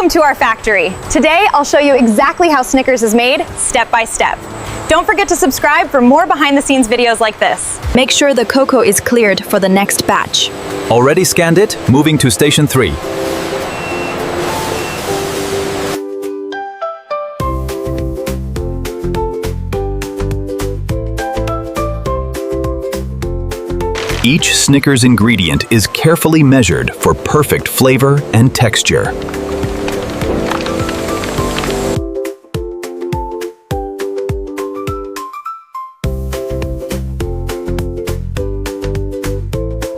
Welcome to our factory. Today, I'll show you exactly how Snickers is made, step by step. Don't forget to subscribe for more behind-the-scenes videos like this. Make sure the cocoa is cleared for the next batch. Already scanned it? Moving to station 3. Each Snickers ingredient is carefully measured for perfect flavor and texture.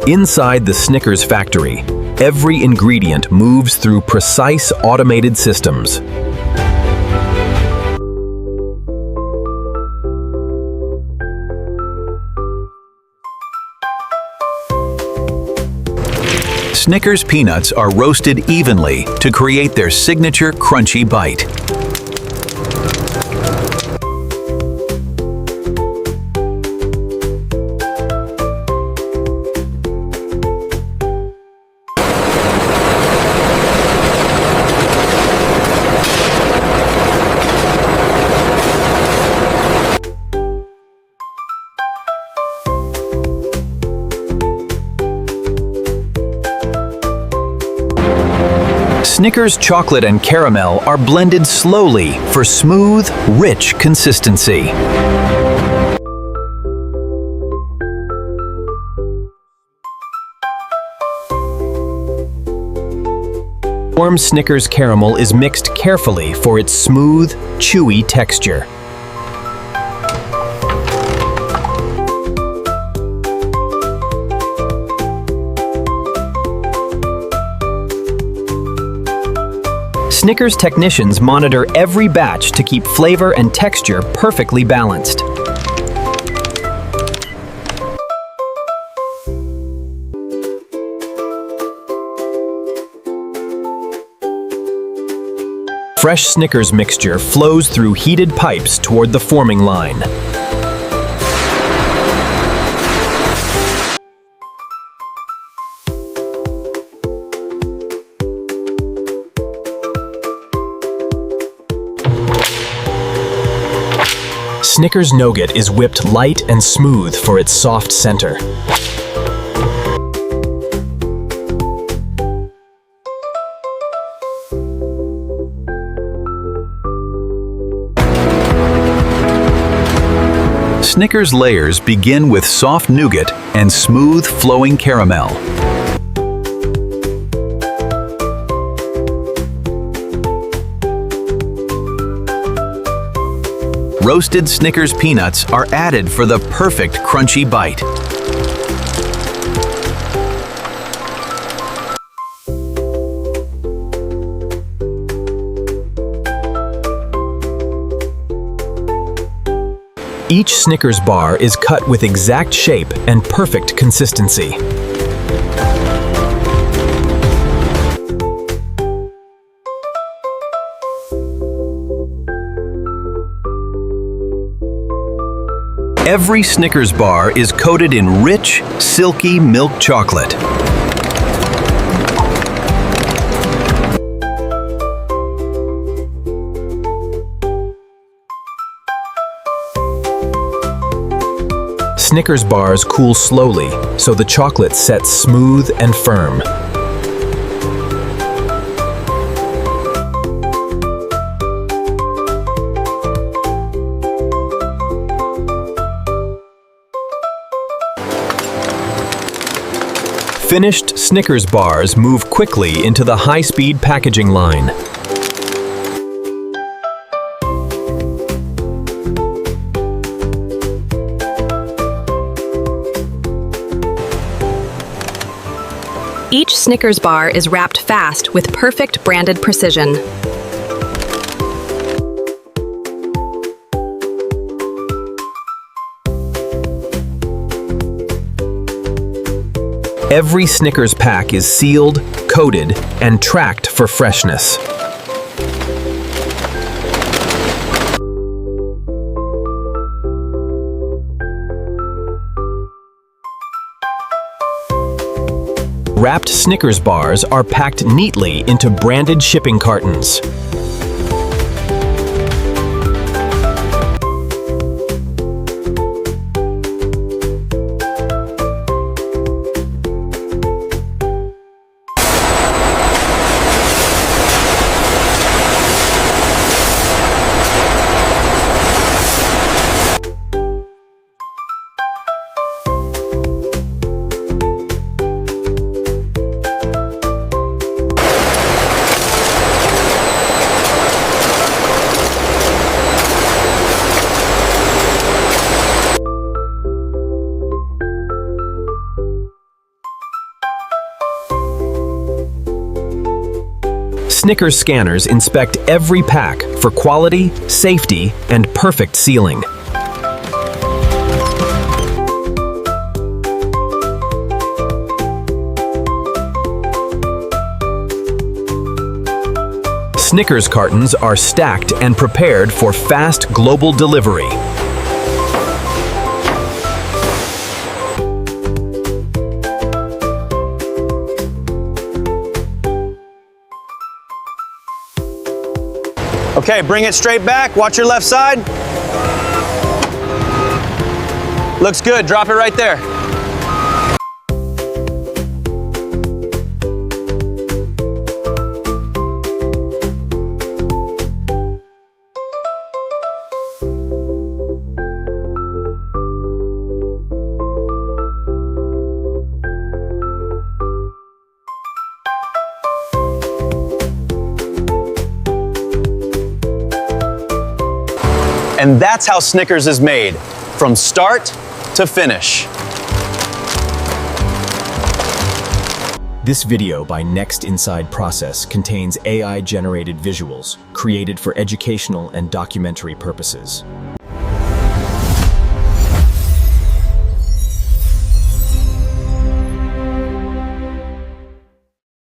Inside the Snickers factory, every ingredient moves through precise automated systems. Snickers peanuts are roasted evenly to create their signature crunchy bite. Snickers chocolate and caramel are blended slowly for smooth, rich consistency. Warm Snickers caramel is mixed carefully for its smooth, chewy texture. Snickers technicians monitor every batch to keep flavor and texture perfectly balanced. Fresh Snickers mixture flows through heated pipes toward the forming line. Snickers Nougat is whipped light and smooth for its soft center. Snickers layers begin with soft nougat and smooth flowing caramel. Roasted Snickers peanuts are added for the perfect crunchy bite. Each Snickers bar is cut with exact shape and perfect consistency. Every Snickers bar is coated in rich, silky milk chocolate. Snickers bars cool slowly, so the chocolate sets smooth and firm. Finished Snickers bars move quickly into the high-speed packaging line. Each Snickers bar is wrapped fast with perfect branded precision. Every Snickers pack is sealed, coated, and tracked for freshness. Wrapped Snickers bars are packed neatly into branded shipping cartons. Snickers scanners inspect every pack for quality, safety, and perfect sealing. Snickers cartons are stacked and prepared for fast global delivery. Okay, bring it straight back. Watch your left side. Looks good. Drop it right there. And that's how Snickers is made, from start to finish. This video by Next Inside Process contains AI-generated visuals created for educational and documentary purposes.